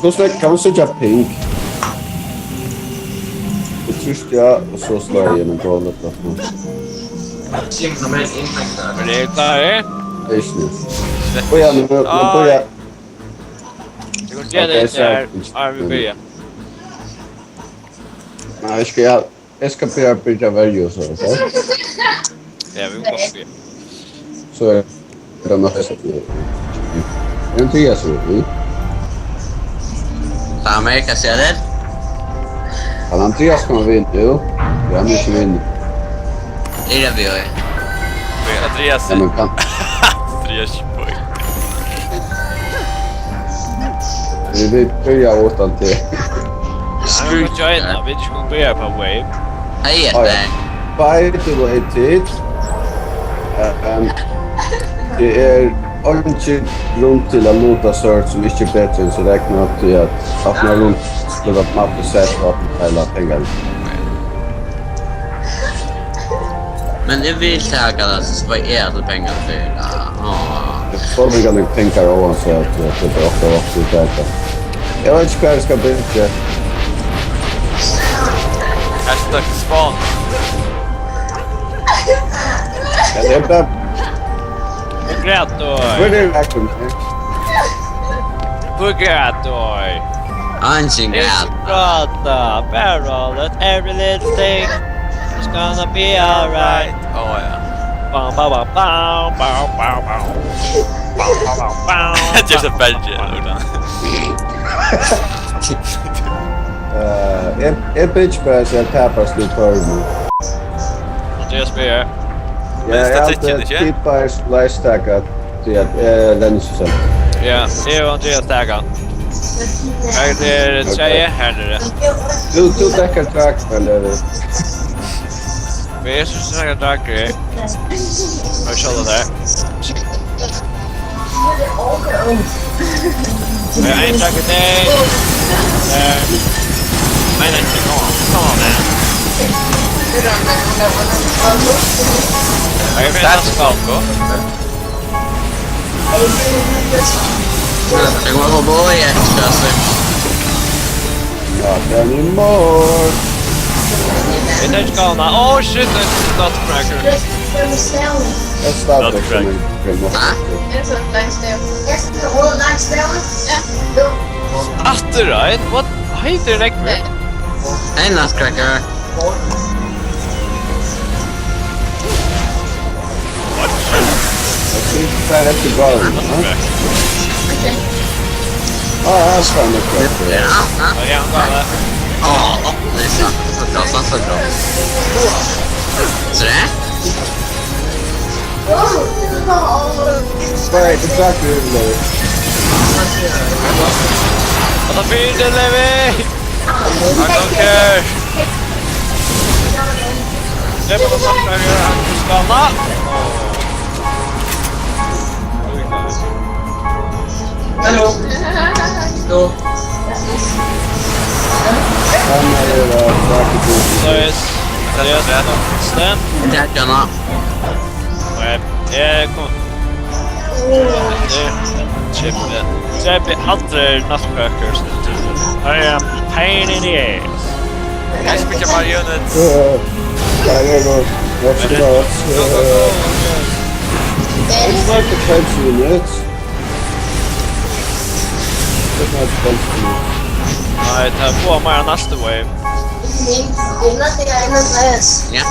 Kan man söka pink? Det tryckte jag och så slår jag igenom golvet. Símun með innægta. Men det är klart. Det är snyggt. Börja nu, börja. Det går inte det där. Vi börjar. Nej, jag ska börja välja så. Ja, vi går börja. Så är det mest. Andrias är Tämä meikä siellä. Andrias kommer vinna nu. Jag måste vinna. Ida vi är. Andrias. Ja, men kan. Andrias boy. Vi börjar åt allt det. Screw join. Vi ska börja på wave. Hej Esbern. By the way, tid. Det är ordentligt grund till att låta sört som inte är bättre än så räknar upp till att öppna runt för att man får sätta upp hela pengar. Men det vill säga att det ska vara ädla pengar för det. Jag får mig gärna pengar oavsett att det är ofta också detta. Jag vet inte vad jag ska bygga. Hashtag spawn. Ja, det är bara... Purgator. Vad är det verkligen? Purgator. Ansin It's prata. Barrel that every little thing is gonna be alright. Oh yeah. Bam bam bam bam bam bam bam. Bam bam bam bam. Just a budget. En bitchbärs jag tappar slut för nu. Andrias börjar. Ja, jag har alltid tippar slice-taggat till att Lennisson. Ja, det är Andrias taggar. Det är tjejer här nere. Du tackar track eller? Vi är så snälla tackar. Jag kör det där. Jag är inte tackar dig. Men inte kom on man. Jag är med skapko. Det går att bo i extra. Not anymore. Det är skana. Oh shit, it's not cracker. Jag startar från After what? Hej direkt med. En nutcracker. Jag ska där efter baren. Ja, jag ska nu kvar. Ja, jag går där. Ja, det är så bra, så bra. Så det? Vad är det tack nu? Vad fint det Levi! I don't care. Det var något som jag gör att du stanna. Hallå? Då. Han är säkert ut. Nice. Andrias, stäm. Jäklarna. Kom. Det blir aldrig nutcrackers. I am pain in the ass. Jag spelar marionets. Ja, det går. Jag ska ta. It's like the 20 minutes. Det är inte 20 minutes. Nej, det här får mig nästa wave. Ja.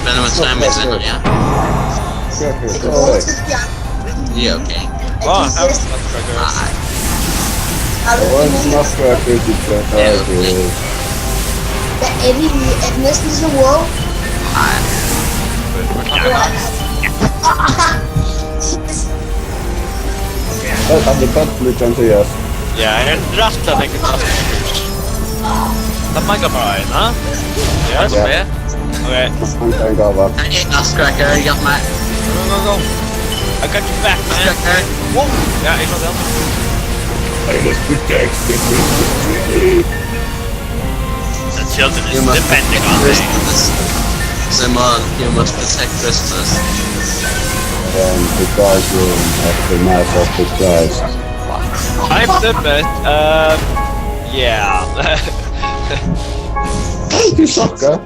Spelar med 2 minuter, ja. Det är okej. Va? Här var nutcrackers. Nej. Det var en snabbcracker typ. Det är okej. Er det næsten så wow? Nej. Jag hade bett lite Andrias. Ja, jag rattar tänker nutcrackers. Det man går bara in, ha? Ja, det är. Okej. Han kan gå av. En nutcracker, jag med. Go. I got you back, man. Nutcracker. Whoa. Ja, ik was I was protected. The children is You must depending protect on me. Christmas. Simon, you must protect Christmas. And the bridegroom of the mass of the Christ. I'm the best. Yeah. Du sucker.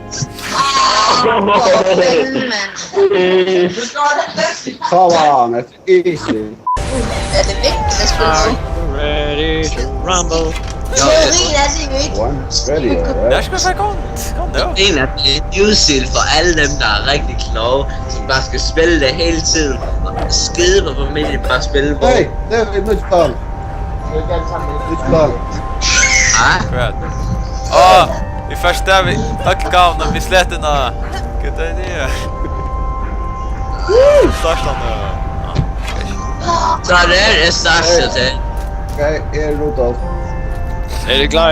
Come on, it's easy. Det er vigtigt at spille Are på. you ready to rumble? Teorien er det jo ikke. One ready, Det alright? skal være godt. Kom nu. En af de livsstil for alle dem, der er rigtig kloge, som bare skal spille det hele tiden. Og skide på familie bare spille på. Hey, det er et nyt spil. Nyt spil. Kvart. Vi først der vi økgavnen, vi sletter nå. Gud det er det. Starten Så det er startet til. Okay, Rudolf. Er I klar?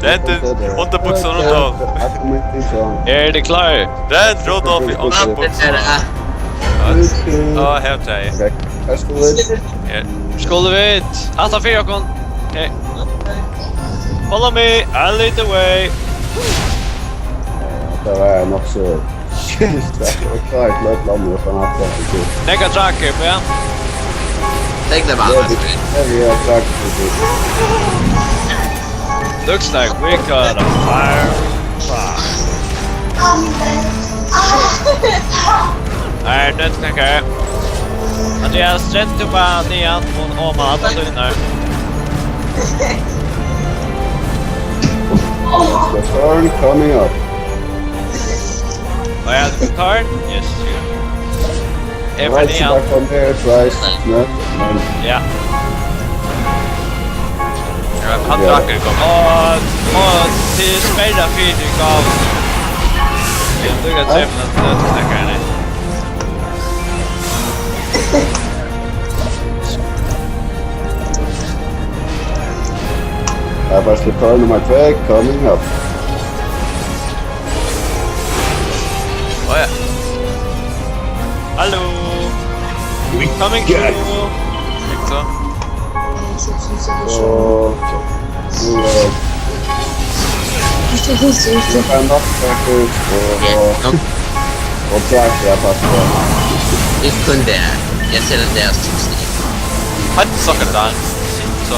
Det er inte underbuxan Rudolf. Er I klar? Det är Rudolf i underbuxan. Ja, helt rätt. Okay, let's do it. Skål vid! Hatta för Jakon! Okay. Follow me, I'll lead the way! Det var nog så. Det var klart lätt land från att det. Nega tracker, Ben! Tänk dig bara. Det är faktiskt. Looks like we got a fire truck. Nej, det snackar. Andrias, rätt till bara nian från Åman att tunna. The turn coming up. Vad är det för card? Yes, you. Right, so back on there, twice. No. Ja. Han dracker kommer. Och till spela feeding av... Jag tycker att Semlen inte snackar henne. Absolutely turn nummer 2 coming up. Ja. Hallå! We coming through! Så. Så nu kan nog faktiskt och track jag passar. Ikke kun der. Jeg tæller deres tusind. Han sokker der. Så.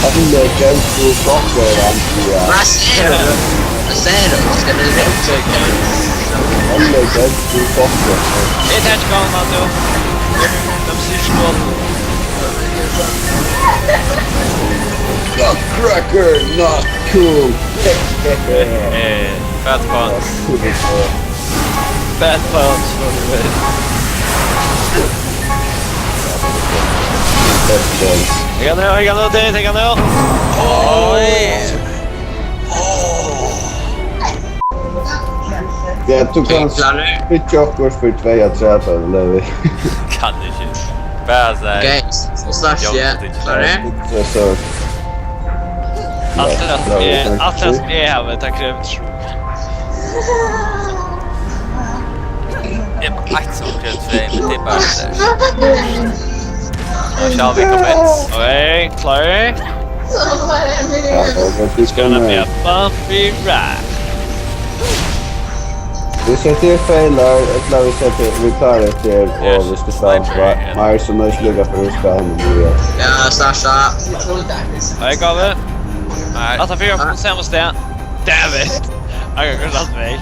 Han lägger ut socker Andrias. Hvad sagde du? Hvad sagde du? Skal det væk? Han lägger ut socker. Ett här ska man då. De ser skål. Nutcracker, not cool. Fett fan. Bad pounds for the way. Jag kan nå. Oj. Ja, du kan spitcha okkurs för 2 eller vi. Kan inte. Bara så här. Okay, så snart ja. Klar Så Atlas är här med tack krävt. Det är ett som krävs men det är bara där. Och shall we commence? Okej, klar? ja, vi ska Gonna be a bumpy ride. vi sätter failar, eller vi sätter vi tar efter och vi ska stanna mer som möjligt lägga för att ska hända. Ja, Sasha. Jag gav det. Nej. Att han fick upp den sämsta. Damn it! Jag har gått allt mig.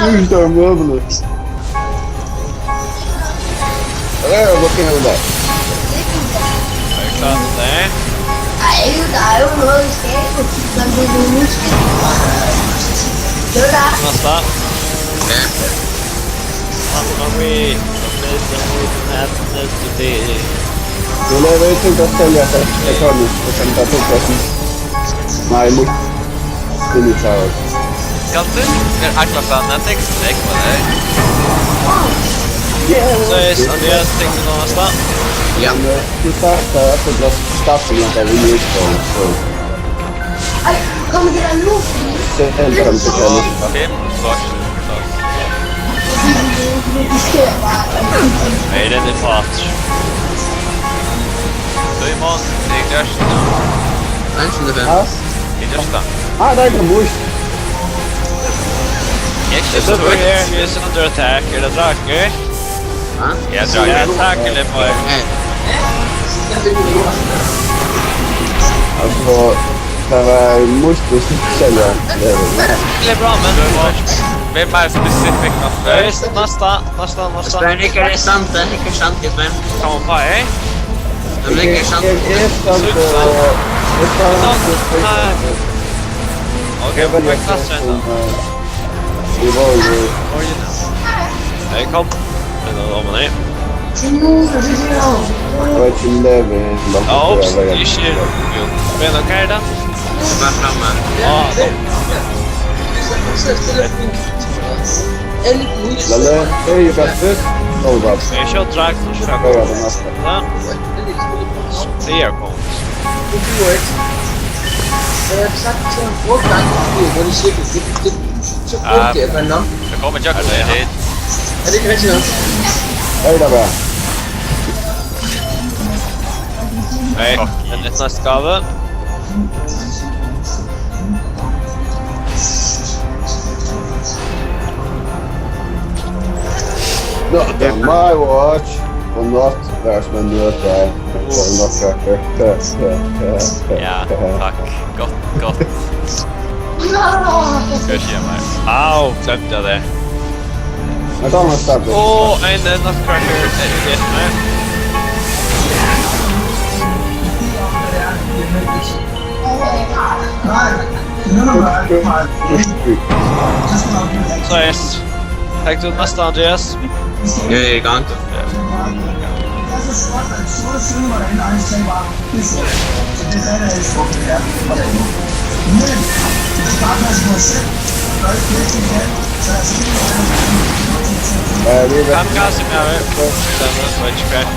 Hur står möbler? Där är looking over there. Jag är klar med det. Der er jo noget i skabet, som det er nu skal. Det er der. Nästa. Ja. Mamma mi. Du lever ju inte att sälja sig. Jag tar nu. Jag kan ta tuppkassen. Nej, mot. Det är mitt här. Kan du? Det är akkurat en textsträck på dig. Så Andreas tänkte någon nästa. Ja. Men du startar för att starten där vi gick på. Ej, kommer det der nu? Sen kan du ta Okej, så. Det sker bare. Nej, den är fart. Símun, det är just. Anton det Ja. Det är just det. Ah, där kan du. It's over here, he's under attack. Är det drake? Jag drar Jag tacklar på er. Alltså, det var måste sälja. Det är bra, men... Be more specific of Visst, nästa. Esbern, ikke er det sant, det er ikke sant, Esbern. Kan man bara, hej? Det er ikke sant. Okej, vad är klassen då? Det var ju... Hej, kom. Om man är. Jag vet inte lever. Ja, oops, det är shit. Men okej då. Bare framme. Ja, Lalle, det är ju bättre. Oh, vad. jag kör traktor. Jag gör det nästa. Ja. Fler kom. Så kommer Jack dit. Hej där bara. Nej, en nästa skave. Not on my watch. Och not där som en nöt där. Ja, tack. Gott. Ska jag ge mig. Au, glömde jag det. Jag tar någon start. Åh, en nutcracker. Nej. Så yes. Tack till nästa Andrias. Jeg er i gang. Fem gas med över. Sen switch crack.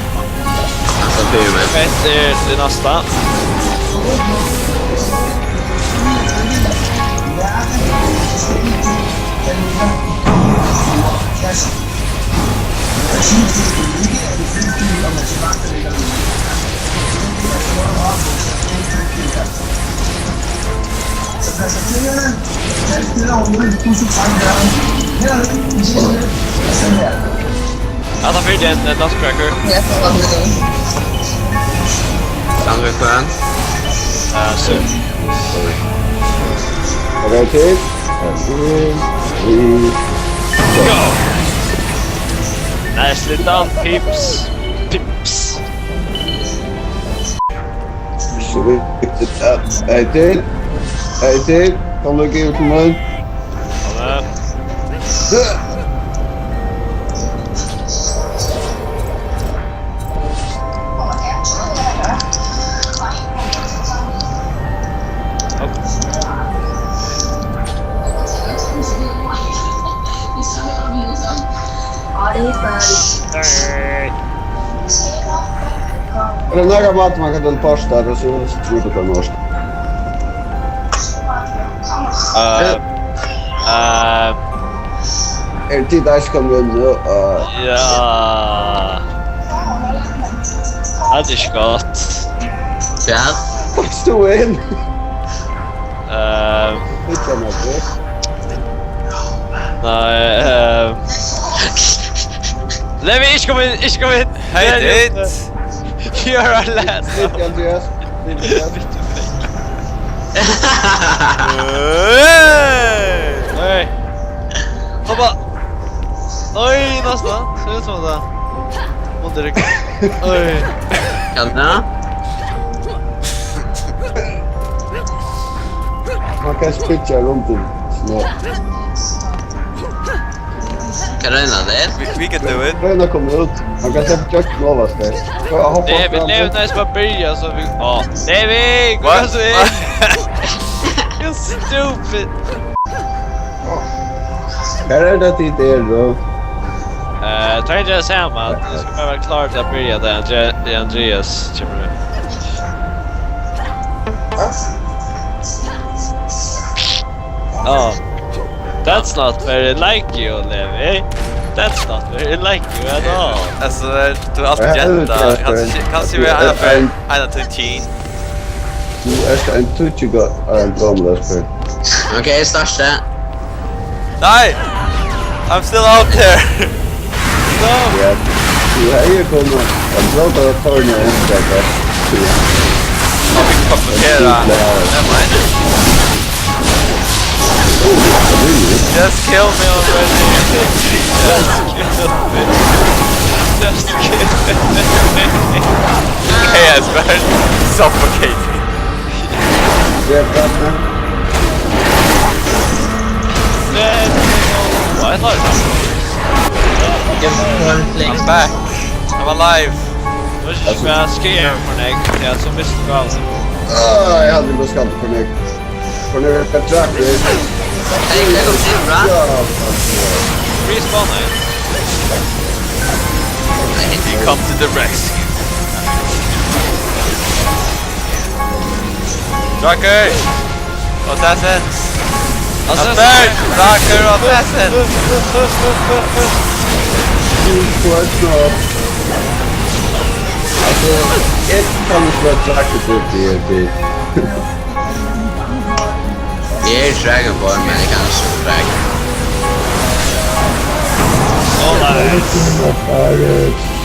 Altså, det er jo med. Fett är det nästa. Ja, då fick jag en nutcracker. Andre skjøn. Så. Okej, till. Go! Nicely done, pips. Så vi riktigt upp. Hej till. Kan du gå ut med? Ja, Är det några mat man kan ta pasta då så tror du på norsk. Är det där ska vi nu ja. Hade ich gott. Fjær. What's the win? Inte något. Nej, Levi, ich komme hin. Hej dit! You're our last. Lite Andreas. Nej. Hoppa. Oj, nästan. Ser ut som det. Underryck. Oj. Kan det? Man kan spitcha runt i snart. Kan du enda det? We can do it. Röna kommer ut. Man kan sätta köken överst där. David, när ska börja så vi... Ja, David, gå så in. You stupid. Här är det tid er då. Tror inte jag säger att det ska vara klart att börja där Andrias kommer ut. Oh, that's not very like you, Levi. That's not very like you at all. Alltså, du har alltid jätta. Kanske vi är för en tutin. Du är en tutchiga en gamla. Ok, største. Nej! I'm still out there! No! Ja. här kommer att låta att ta ner en stäcka. Ja, vi komplettera. Just kill me already. Just kill me. Hey, Esbern. Suffocate me. Vad är det? I'm back. I'm alive. Måste jag skriva för dig? Jag som visste vad alls. Jag hade inte skall för mig. För nu är det track. Hej, det går till bra. Respawn här. He come to the rescue. Tracker! Assassins! Esbern! Tracker assassins! Alltså, ett kan vara tracket ut i ERP. Det är Dragonborn, men det kan också Dragon.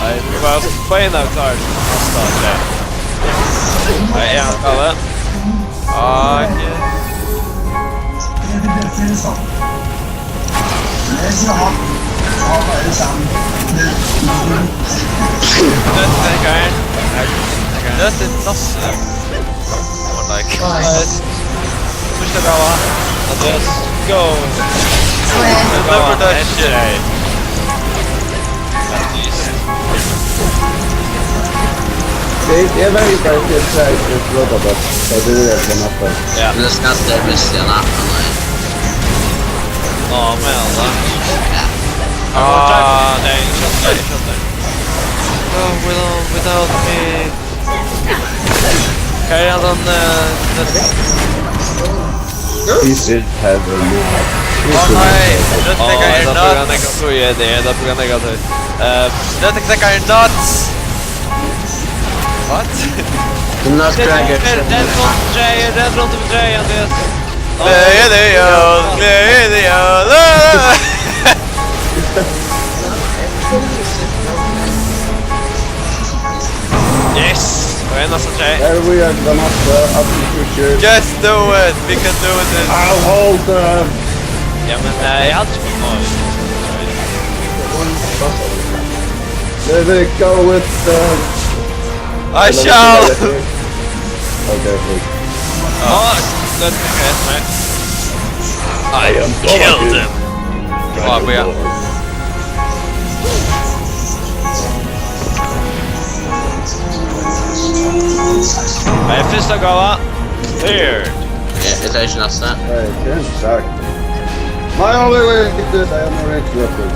Nej, vi var på en av klart. Nej, en Kalle. Nothing. More like. Första bra. Andrias, go! Remember that shit. Det är väldigt starkt att låta på att det är det natten. Ja. Men det ska inte bli sena. Ja, men alla. Nej, köttar. Without me. Kan jag redan... This is heaven. Nej, don't Ja, take your det är nuts. negativt. Det är negativt. Don't take your nuts. What? The Nutcracker. Den från TV3, Andrias. Yes! Och en nästan tjej. There we are gonna up the future. Just do it. We can do this. I'll hold them. Ja, men jag hade spelat bra. Let it go with the... I shall. Okay, Ja, det tycker jag med. I am Killed him! Ja, börja. Nej, första gala. Cleared. Jag tar inte nästa. Hey, Ken, sagt. My only way to get this, I am not interrupted.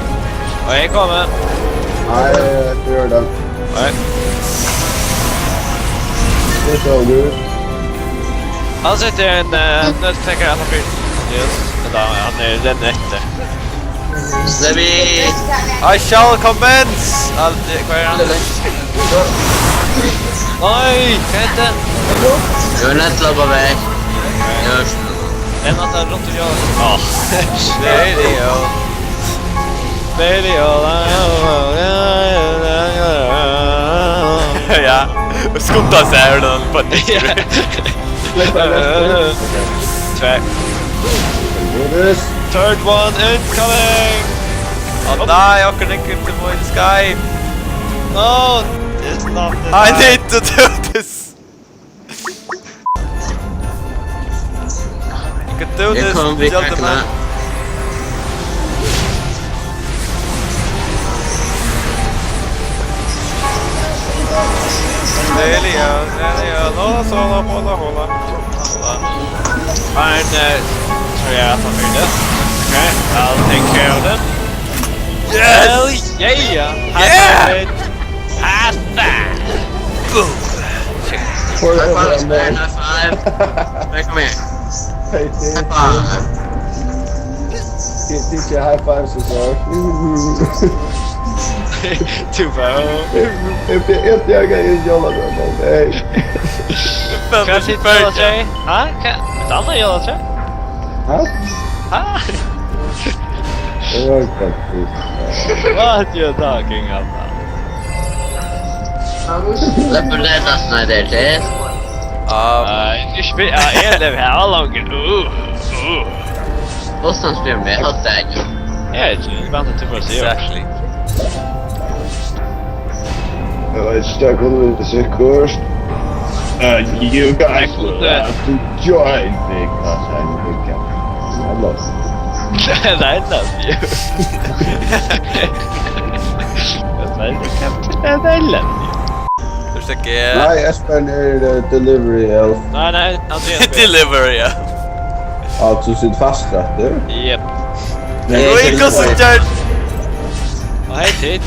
Och jag kommer. Nej, jag gör det. Nej. Det är så good. Han sitter i en nötknäckare att han blir... Yes. Han är den efter. Så vi... I shall commence. Vad är det? Nej, kan jag inte. Jag vill inte loppa väg. En annan runt och jag. Ja. Ja, skutta sig den på det. Third one incoming! Oh, nej, jag kan inte på in sky. No, it's not the I time. need to do this. You can do this, kommer bli gentlemen. kackarna. Hålla. Fine, tror jag att han vill det. Okay, I'll take care of them. Yes! Hell yeah! Yeah! High five! Boom! High five, Esbern, high five. Men kom igen. Hey, High five. teach you high fives och så. Tyvärr. If you eat your guy is Jóla då, nej. Kanske inte göra sig? Ha? Ett annat göra sig? Ha? Ha? Det var faktiskt. What you talking about? Släpper det nästan där till. Nu spelar jag en level här långt. Boston spelar med hot tag. Jag väntar till för att se. Exactly. Jag stuck on the course. You guys will have to join me because I'm big up. I love I love you. I love you. Du försöker... Nej, Esbern är delivery elf. Nej, Andrias. Delivery, ja. Alltså sitt fasträtte. Japp. Gå in koncentrat! Och hej tid.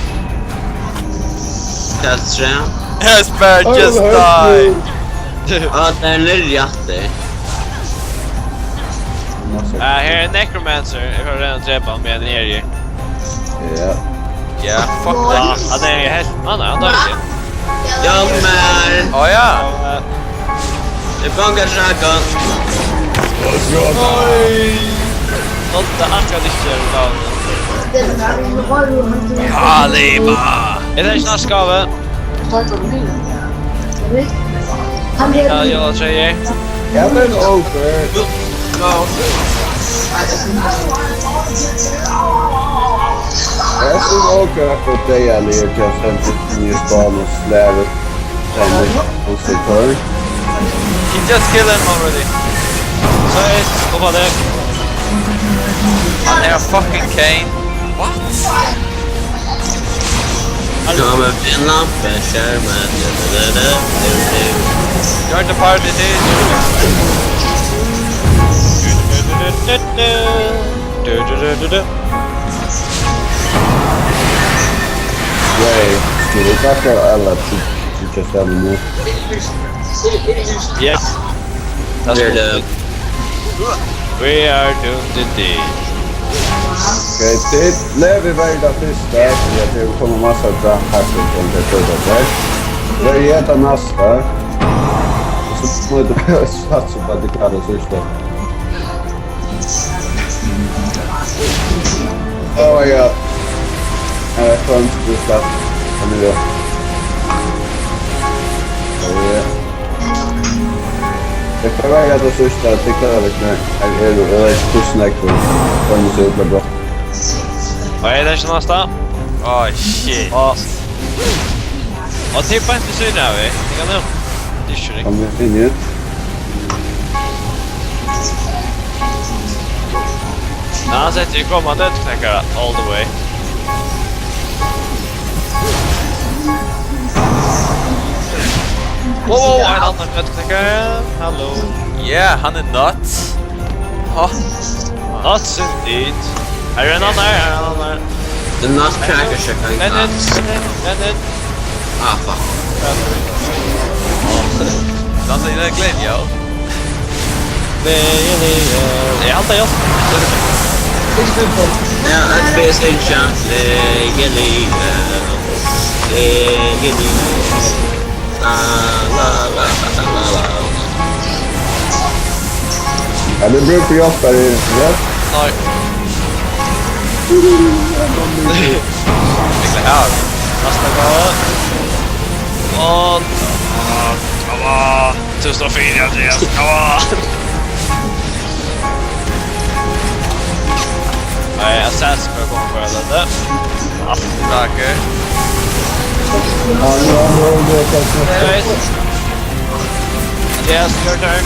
Touchdown. Esbern just died! Ja, det är en lill jätte. Här är en necromancer. Jag har redan träffat med en area. Ja. Yeah, fuck Ja, that. han är helt... Han har inte. Jammer. Oh ja! Det funkar dragon. Något andra lyssnar idag. Kaliba! Är det en snarskave? Ja, jag tjejer. Kevin over. Jag skulle åka efter dig eller jag kan sen till stan och slära sen konstruktör. You just killed him already. Så är vad det? Han är fucking Kane. What? Kommer en lampa, skärmen. You're the party team. Nej, ska vi tacka alla till stämmen nu? Yes. We're the We are doomed indeed. Okej, titt. När vi vägde sista, så det kommer massa drag-hacker från det förra. Vi äter nästa. Och så får det satsa på att det kan det sista. Oh my god. Skönt du slapp. Kom nu då. Jag får väga det sista, det klarar vi knä. Jag är pussnäckor. Kom så ut bra. Vad är det som nästa? Oh shit. Och tippa inte syn här vi. Det kan du. Det är kört. Kom vi in igen. Nej, han sätter ju komma dödsknäckare all the way. Wow, en annan dödsknäckare. Hallå. Yeah, han är nuts. Oh. Nuts indeed. Här är en annan. The nutcracker checkar Den. Ah, fuck. Dansa in en Glenn, yo. Jag antar jag. Ja, att be sig chans. Gilly. Ja, det beror på jag där i rätt. Nej. Vilka här? Nästa gång. Och... Come on. 1004 Andrias, come on. Nej, Assassin börjar komma på ödet. Tackar. Ja, nu har jag det kanske. Andreas, your turn.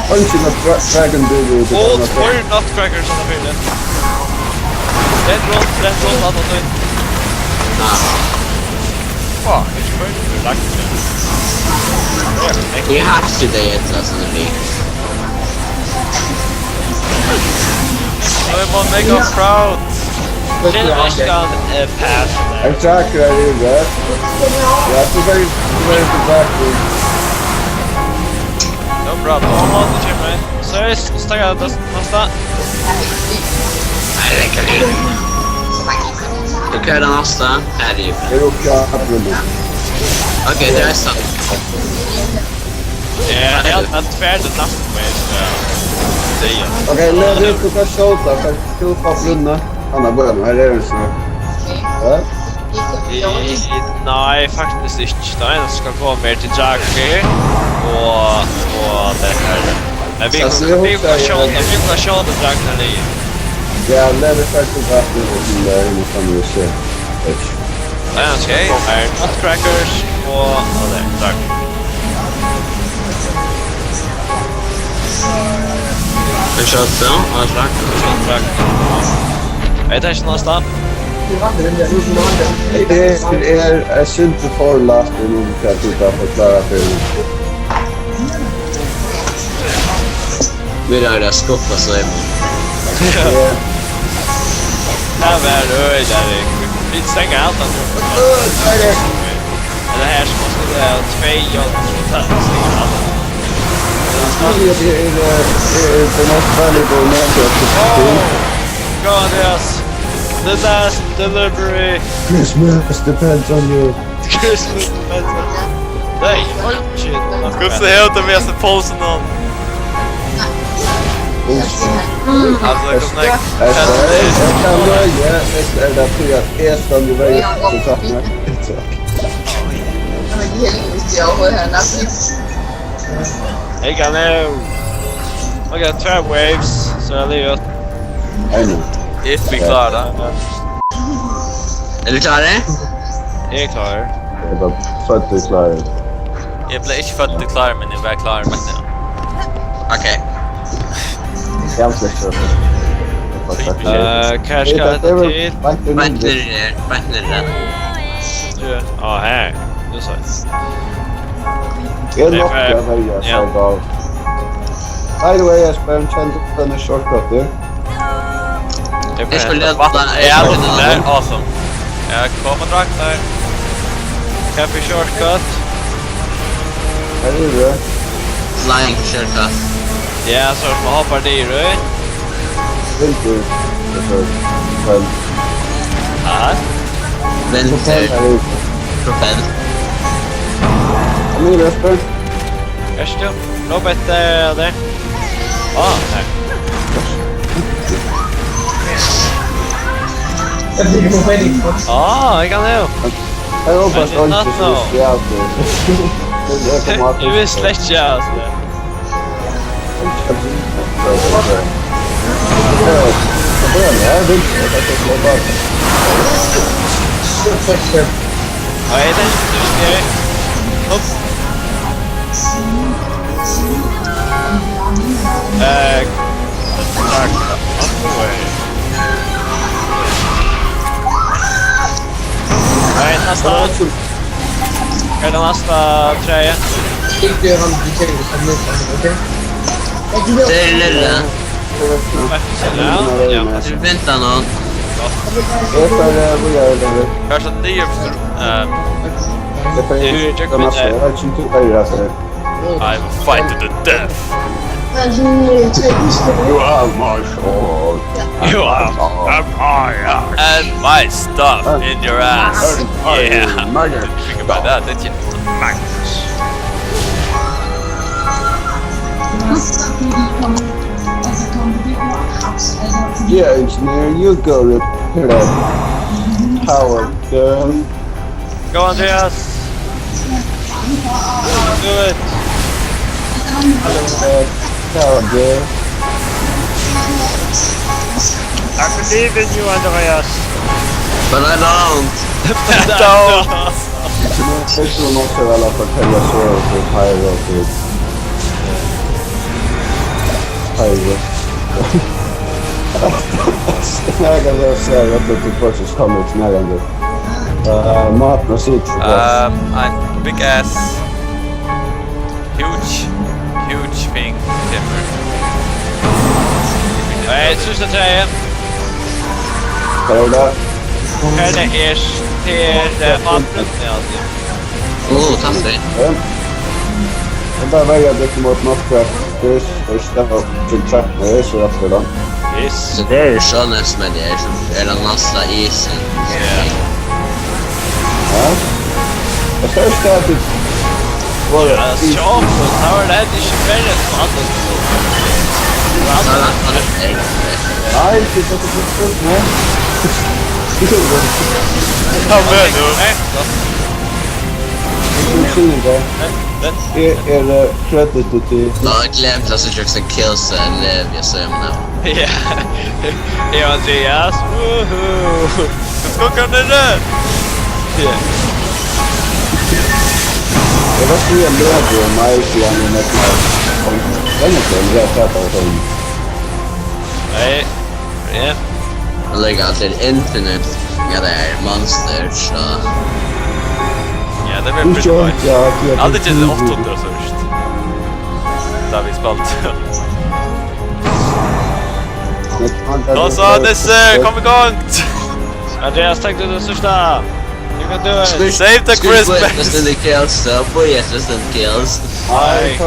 Punching a dragon dude with Old or nutcrackers on the field. Den roll, annat ut. Fuck, it's going to be lucky. We have to do it, doesn't we? Everyone make us proud. Den måste pass. Jag trackar i rätt. Jag tror det är inte backwards. No problem. Ja, det kör mig. Så är det staggat nästa. Nej, det kan du. Okej, den nästa. Här är ju. Det råkar aprullen. Okej, det är sant. Jag har inte färdigt nästa med säga. Okej, lägg ut och shota för att kilpa aprullen. Anna börjar nu, här är den snart. Ja? Nej, faktiskt inte. Den ska gå mer till Jackie och det här. Men vi kan köra Dragnar i. Ja, lever faktiskt rätt nu till där inne kan vi se. Okej, här Nutcrackers och det, tack. Vi kör film, ja, tack. Jag tar inte nästa. Det är synd för last i nog för att titta på klara film. Vi rör det skoppa så är Här var det där. Vi stänger allt nu. Det här som måste vara 2 och stänger allt. Det är the most valuable network. Go Andrias. The last delivery. Christmas depends on you. Christmas depends on you. Nej, oj, shit. Ska du säga att du med sig polsen någon? Alltså, jag kommer inte... Jag kan nöja är det för att Esbern du väger så tack mig. Hey, got no. I got 12 waves, så jag lever. I know. If vi klarar det. Är du klar? Jag är klar. Jag var född till klar. Jag blev inte född till klar, men jag var klar med det. Okej. Jag släcker. Kanske ska jag ta tid. Vänta ner. Ja, här. Nu så. Jag är nog jag väljer så då. By the way, Esbern, kände du den shortcut där? Jag skulle Ja, det är awesome. Jag kommer direkt där. Café shortcut. Här är det. Flying shortcut. Ja, så man hoppar dit, du. Vill du? Själv. Ja. Vänster. Propell. Kom igen, Esbern. Först då. Robert, där. Här. Jag kan nu. Jag hoppas att inte så stjält. Du vill släcka alltså. Ja, jag tänkte du ska... Hopp. Tack. Nej, nästa. Är det nästa tröja? Det är lilla. Ja. Du väntar någon. Kanske 9 I will fight to the death. You have my sword. You are And my stuff in your ass. Yeah. Think about that, didn't you? Yeah, engineer, you go repair that power girl. Go Andrias. Do it. Power girl. I believe in you, Andrias. But I don't. Först måste jag i alla fall tälja så för pyro till pyro. Snägande och säger att det till först kommer snägande. Mat och sitt. A big ass, huge thing. Timber. Nej, sista tröja. Kolla. Här är till vattnet med alltid. Tack dig. Jag bara välja det mot Nutcrackers första och till trappor så efter dem. Yes. Så det är skönast med det som är den nästa isen. Ja. Jag första att det var Ja, så tar det inte 25 vatten. Så han är nej, det är inte så fullt med. Kom med nu. Är det credited till... No, glömt att jag ska kills Lev, jag säger nu. Ja. Det är Andrias. Woho! Skakar ni det? Ja. Jag var så jävla bra på mig igen med den är jag pratar om. Nej. Ja. Jag lägger alltid internet med det monsters så... Ja, det blir pretty much. Aldrig till 800 först. Där vi spalt. Då sa Nisse, kom igång! Andreas, tack du den största. You can do it. Save the Christmas! Just the kills, så på just the kills. Nej,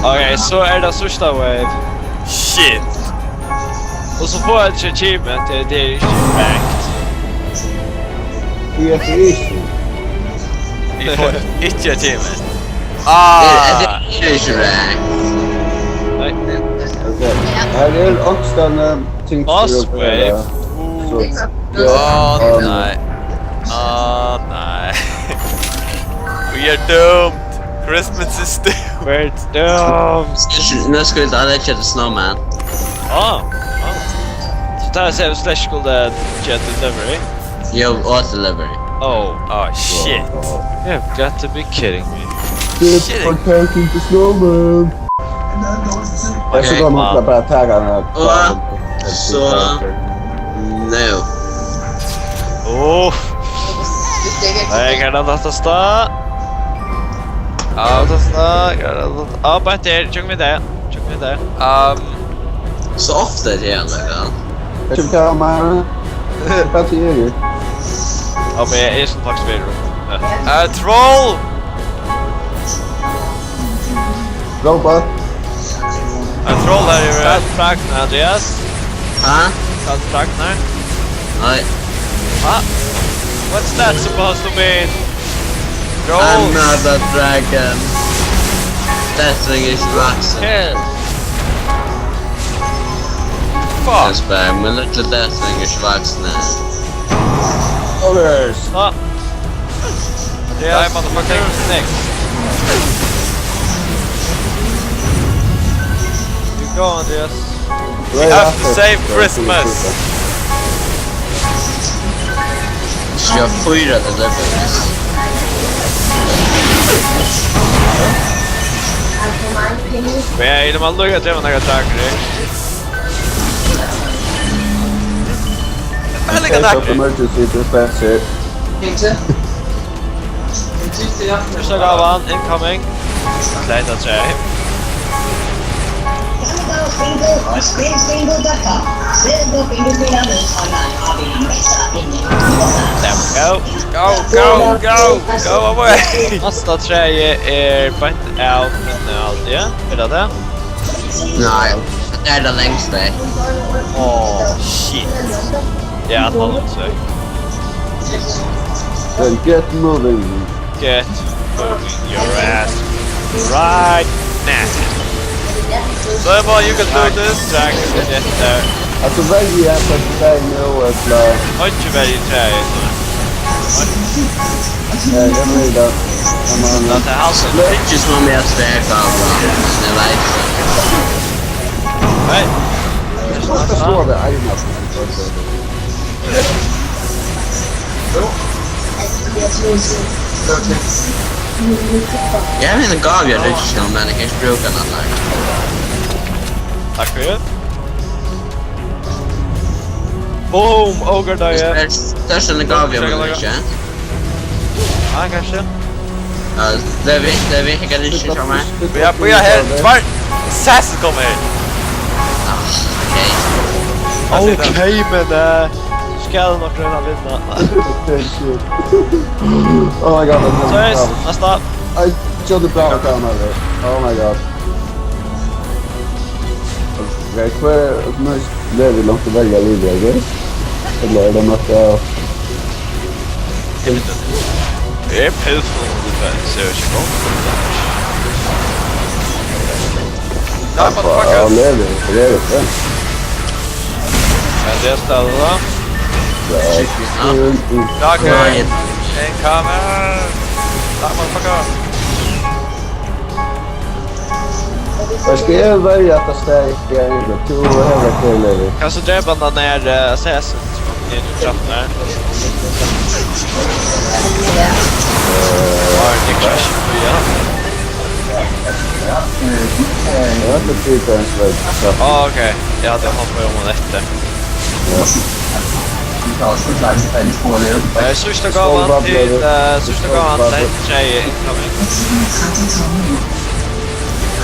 Okej, så är det största wave. Shit! Och så får jag ett achievement, det är inte fact. det är easy. Vi får inte achievement. Det är inte rätt. Nej. Här är också ting Boss wave. Nej. Nej. We are doomed. Christmas is doomed. We're doomed. Nu ska vi inte alla köra snowman. Så där ser vi slash skulle jet delivery. Yo, auto delivery. Oh shit. You've got to be kidding me. Shit. Attacking the snowman. Jag ska nog bara tagga den här. Så... No. Oh. Nej, kan det detta stå? Ja, det stå. Ja, bara inte. Tjocka med det. Så ofta det är det. Jag ska ta mig. Vad är det? Ja, men jag är som faktiskt vidare. Troll! Robot. En troll här i Kan du frakna, Andreas? Ha? Kan du frakna? Nej. What's that supposed to mean? I'm not a dragon. That thing is roxen. Kill. Fuck! Esbern, men little that thing is roxen. Others. Ja. Nej, motherfucker. Next. You go, Andreas. We have to save Christmas. Jag fyra deliveries. Men jag är de aldrig att jag några tackar. Emergency dispenser. Första gavan, incoming. Lätt att säga. Go away! Nästa träje är bant out men allt, ja? Är det det? Nej, det är det längsta. Shit. Ja, att man också. Then get moving. Get moving your ass right now. Simon, you can do this. Strax efter. Alltså välj jag på att säga nu att... Har inte väldigt träje. Jag vill det. Att det halsen. Just one mer sträck av den här Nej. Jag förstår det. Jag vet inte gav jag riktigt men jag kanske brukar den här. Tack för det. Boom! Ogre döje. Största den gav jag väl inte? Ja, kanske. Det är vi kan inte köra med. We are here. Tvart! Sass kommer här. Okej. Okej, men ska nog redan vinna. Oh my god. Så är nästa. I killed the power down over it. Oh my god. Okej, det är väl långt att välja vidare, I guess. Eller är det något jag... Det är peaceful defense, så jag kör igång. Ja, Ja, motherfucker. det är det. Andrias ställer då. Dogger! Incoming! That motherfucker! Jag ska välja att stärka ändå. Tror jag hela tiden. Kanske dräbbarna när SS i trappor. Har ni crash? Jag har inte tid ens för Ja, okej. Jag hade hoppat om hon efter. Sista gåvan till tjej incoming.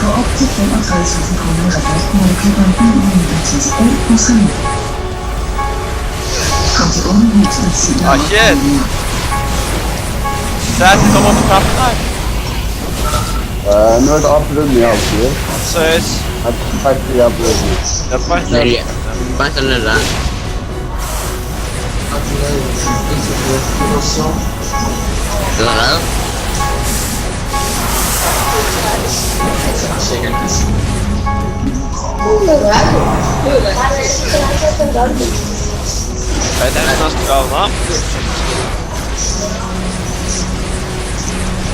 For op til 35.000 kroner rabat, når du køber en bil med Mercedes A+. Kom til Åbenhuset og se dig. Ah shit! Säkert de på trappan. Nu är det upprunning alltid. Ses. Att faktiskt upprunning. Jag fattar. Nej, bare sådan lidt der. Eller hvad? Är det nästa gåva?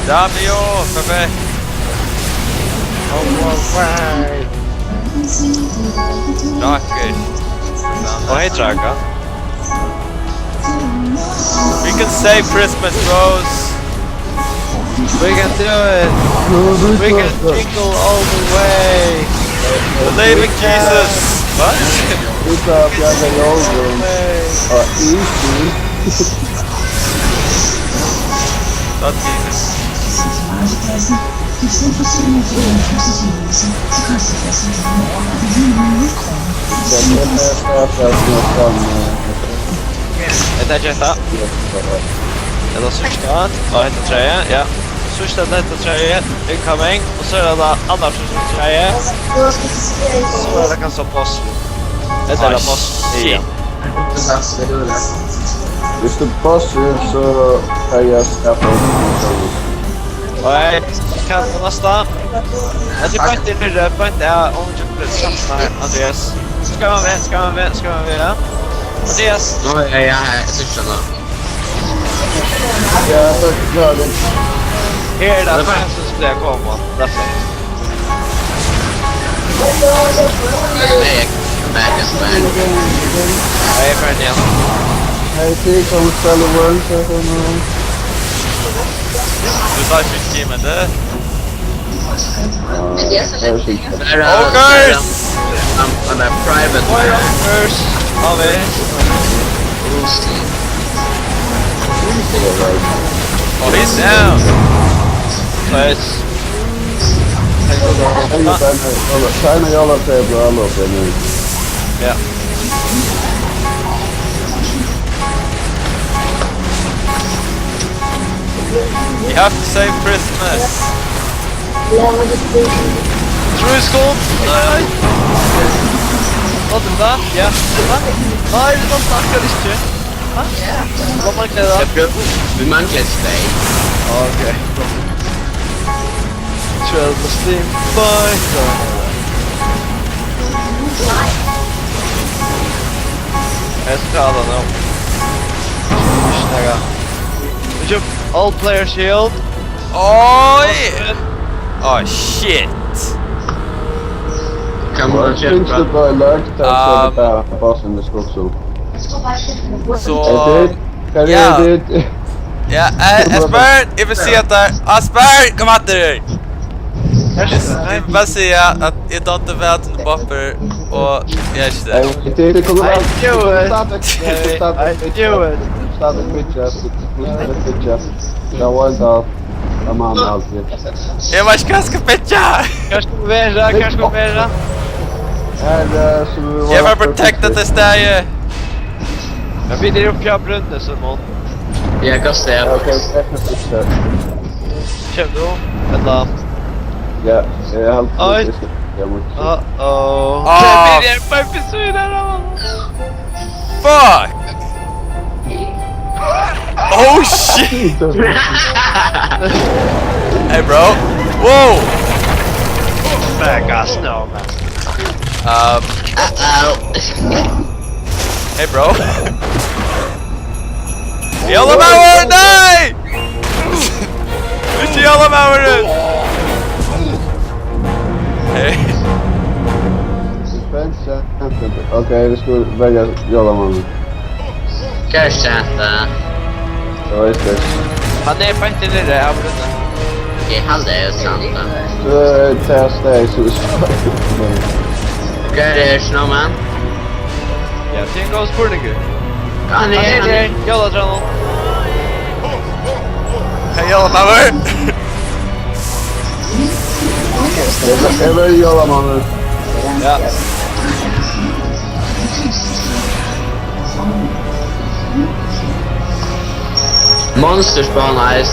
Damio, perfekt. Alright. Dogger. Och hej Draga. We can save Christmas, bros. We can do it. We can jingle all the way. Believe in Jesus. What? Utan att jag är över. Ja, easy. Not Jesus. Sen är det startat nästan. Heter Jetta. Eller Sørstad. Hva heter treje? Ja. Sørstad heter treje. Incoming. Og så er det da Anders som treje. Så er det kanskje boss. Heter det boss? Shit. Hvis du bosser så kan jag skaffa Oi, kan det neste? Jeg tror bare ikke det er bare ikke Andrias. Skal man ved, ja? Andrias! Nå, jeg synes det nå. Ja, tack för det. Her er det faktisk det jeg kommer. Derfor. Nej, jeg kan mærke Esbern. Jeg er ferdig igjen. Hej, Tig, kom och ställa vörn så att hon... Du tar ikke teamen det. Ogres! Han er private man. First har vi. Oh, he's down. Nice. Träna Jóla till bröllop nu. Ja. You have to save Christmas. True scope! Nei! Hva du da? Ja. Nei, du snakker ikke. Hæ? Hva mangler da? Jeg prøver. Vi mangler et steg. Ok. Tror jeg det på Steam. Bye! Jeg skal ta den nå. Snakka. Vi kjøper all player shield. Oj! Oh shit. Kan man Jag syns det köpa? bara lagt att det där bossen det ska så. Så... Kan Ja. du det? Ja, Esbern, jag vill se att där... Esbern, kom att du! Jag vill bara säga att jag inte vet en bopper och jag är inte där. Det kommer I knew it! I knew it! Starta pitcha. Det var inte en man alltid. Jag var ganska petja! Kanskje konverra. Här så Jag var protected this day. Jeg begynner opp fra brunnet, Símun. Jeg kan se. Okej, pitcha. Kjem du? Eller? Ja, jag har Oj. alltid jag måste. Uh-oh. Ah. Det blir en episode da! Fuck! Oh shit! Hey bro! Whoa! Back us now, man. Uh-oh. Hey bro. Jólamauren, nej! Inte Jólamauren! Hej. Okej, vi ska välja Jolamannen. Kanske inte. Ja, just det. Han är på inte det där avrunda. Okej, han är sant. Testa är så... Okej, det är snowman. Ja, det är en god spurning. Han är det. Jolla drar någon. Hej Jólamauren! Jag väljer Jolamannen. Ja. Monsters bana är det.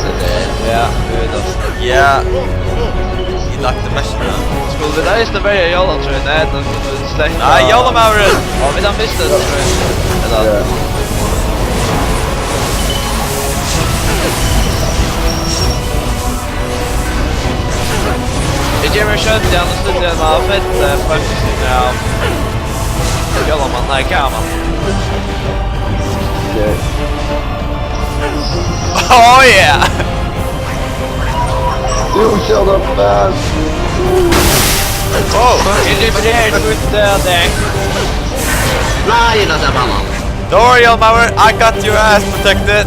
Ja, det vet jag. Ja. I lagt det mest bra. Skulle vi där istället välja Jolla tror jag? Nej, då skulle vi släcka. Nej, Jólamauren! Ja, vi har missat det tror jag. Eller? Vi ger mig kött igen och slutligen av fett faktiskt av Jollaman, nej kameran. Okej. Oh yeah! You shut up fast! Oh! Är du beredd mot det? Nej, det är banan. Don't worry Jólamauren, I got your ass protected!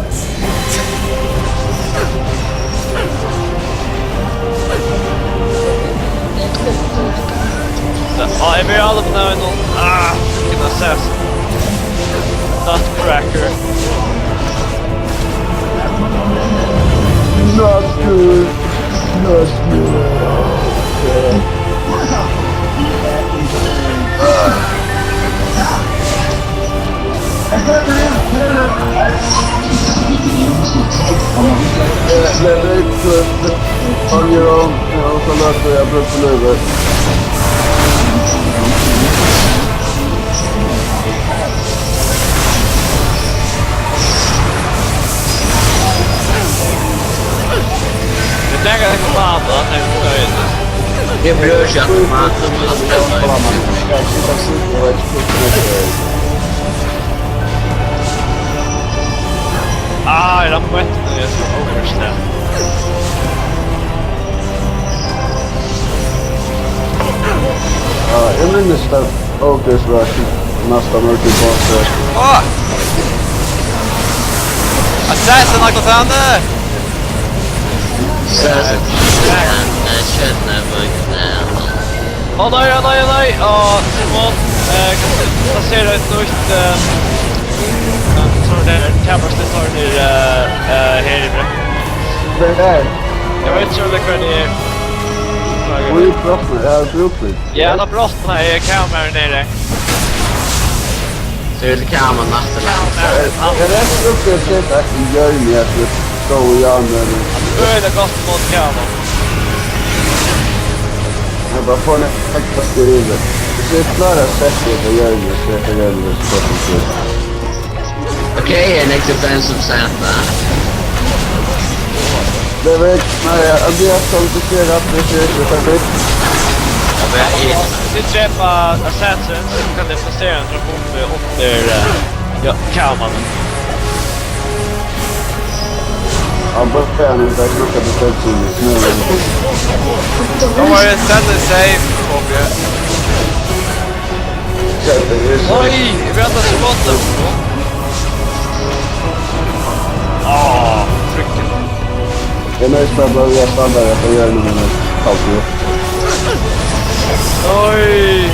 Ja, är vi alla på någon? Vilken assassin. Nutcracker. Not good. Not good. On your own, så löser jag brott på livet. Det där kan gå bra då, att jag får in. Det blir ju att man Är de på ett nu? Jag ska overstep. Jag minns att Otis Rush nästan mörker på sig. Åh! Assassin har gått sönder! Nej. Ja, Símun. Kan placera ett nytt... Kammarstället har ni här i bräck. Det där. Jag vet inte hur mycket det är. Och ju brottna, jag har brottnat. Jävla brottna i kameran nere. så vill kameran natten. Jag rätt upp det sätt att jag gör mig att jag står och gör med det. Nu är det gott mot kameran. Jag bara får en extra skrivet. Det är flera sätt att jag gör mig så att jag gör mig så gott som det. Okej, en expensive Santa. Det vet nej, Andrias komplicerat precis det vet. Du träffar Assassin så kan du placera en rapport åt kameran. Han bara fan inte knocka beställt sin snö. Don't worry, stand the same, Bobby. Oj, vi väntar så gott nu. Trycken. Jag är nöjd med att börja standard att jag gör det med kallt. Oj!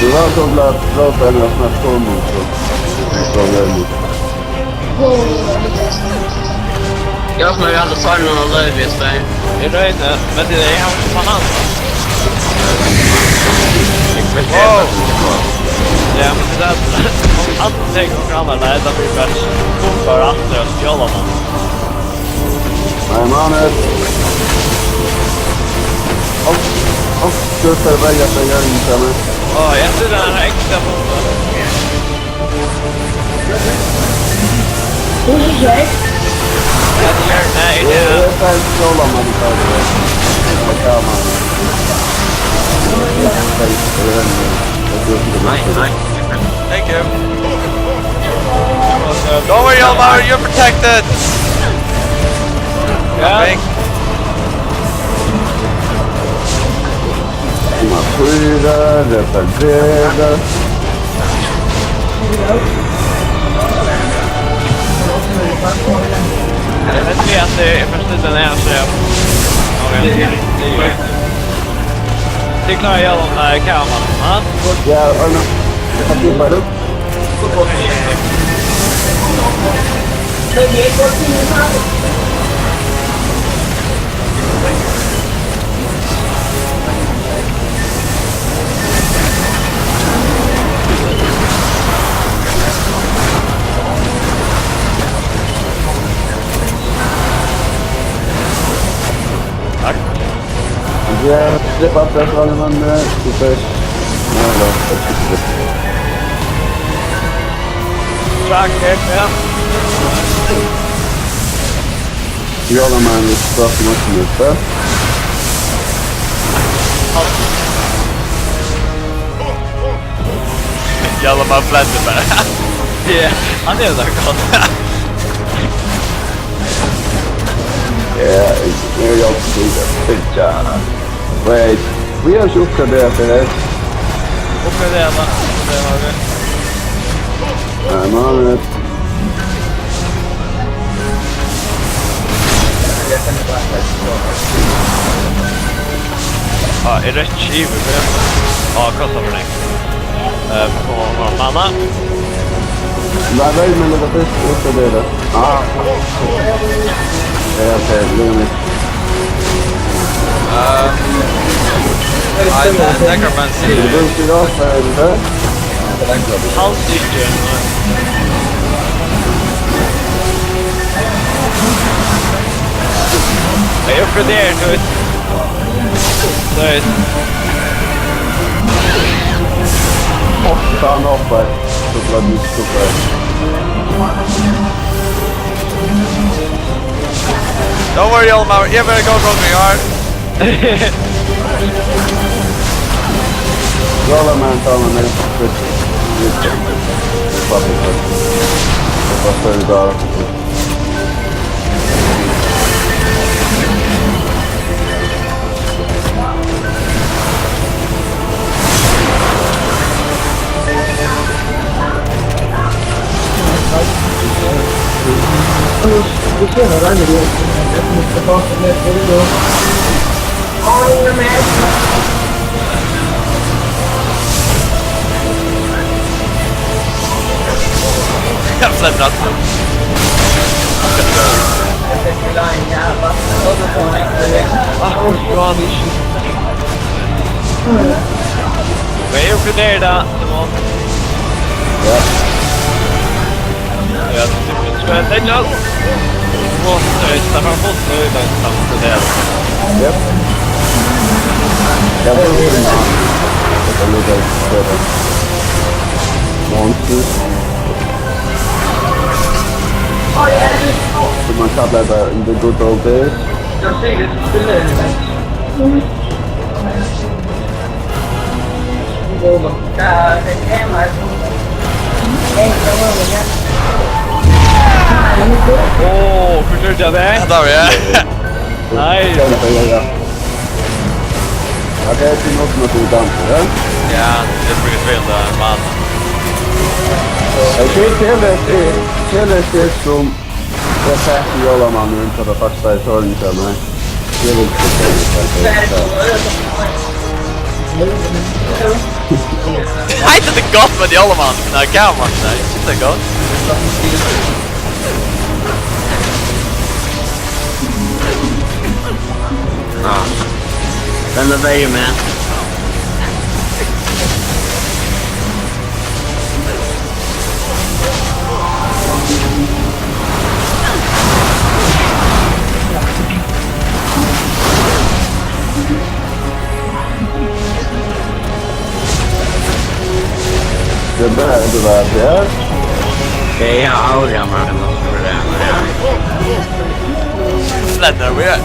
Du har så glad prata en snabbt på mot så gör ni. Jag som har ju aldrig tagit någon lövis där. Det är inte, men det är han fan andra. Wow! Ja, men det där, om andra tänker och andra där, då blir det väl för Andrias och Jóla. Nej mannen. Och du ska välja att jag inte med. Åh, jag tror den här extra bomben. Nej, det Det är... är fem skålar man tar det. Det kan man. Thank you. Don't worry, Elmar, you're protected. Coming. Maskura, reparera. Jag vet inte att det är först den här så det klarar jag de här kameran. Ja, Arne. Jag kan tippa upp. Tack. Ja, det var bättre än man tycker. Tack, ja. Jóla man lite straff i matchen. Jävlar man fländer bara. Ja, han är där gott. Ja, nu är jag sida. Wait, vi har tjockat det för det. Och det va. Det har vi. Nej, man. Ja, är rätt chiv för det. Ja, kostar för det. På mamma. Nej, men det var först och det där. Ah. Ja, okej, det är mitt. Necromancy. Det blir idag för det. Halvstycken. Jag uppgraderar nu. Nöjd. Fan hoppar. Så blir det stoppar. Don't worry, Elmar. You better go from me, alright? Jóla man tar man med för det. Vad för det då? Jag flämnar. Men jag uppgraderar det. Ja. Jag tycker inte det är alls. Måste Staffan fått nu någonstans på det. Japp. Jag vill inte ha. Jag kan lite större. Monster. Så man kallar det the good old days. Jag säger det till dig. Åh, förstörde jag det? Ja, där är jag. Nej. Okej, det är något utan. Ja, det är pretty fel där, man. Jag ser det som jag säger till Jóla man nu inte har fasta i törn till mig. Det är väl inte Jag inte det gott med Jóla man. Nej, kan man inte. Det är gott. Den är väl med. Det behöver vara det. Okej, jag har aura med den och så där. Fländer vi är.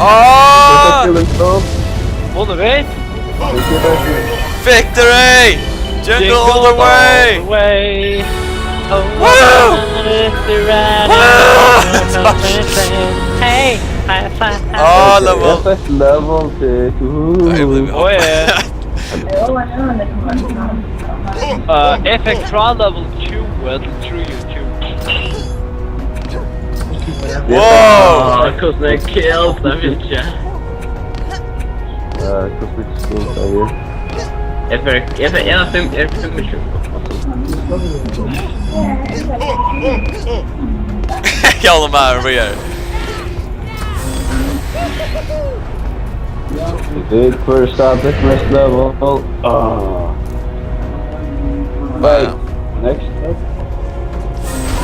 Åh! All the way. Victory! Jingle all the way! Oh, Woo! Hey, high five. Oh, level. FF level 6. Oh yeah. Extra level 2 was through YouTube. Whoa! Cosmic kills, det vet jag. Cosmic skills är ju. Jag är 5 mission. Jävla man over here. Good first stop, next level. Wait, next up.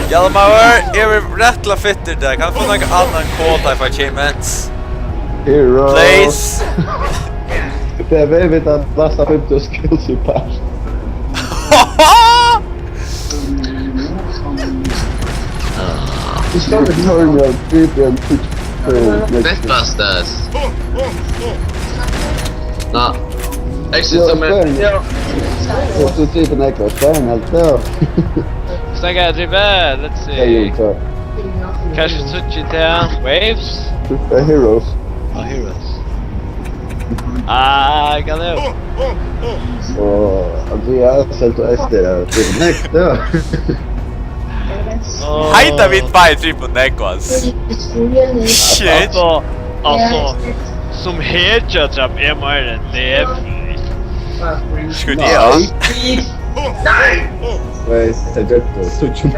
Jävla man är vi rättla fitter där. Kan få någon annan quota för achievements. Heroes. Please. Det är väldigt att lasta 50 skills i pass. You start ignoring your creepy and pitch. Mythbusters. No. Actually, som är... Jag tror typ en ekor Esbern helt då. Snacka driva, let's see. Kanske switch till waves? Heroes. Oh, heroes. I got it. Och Andrias helt och Esbern typ en ekor då. Haita mitt bara typ på Nekos. Shit. Alltså, som headshot är mer än det. Skulle jag? Wait, I just switch my.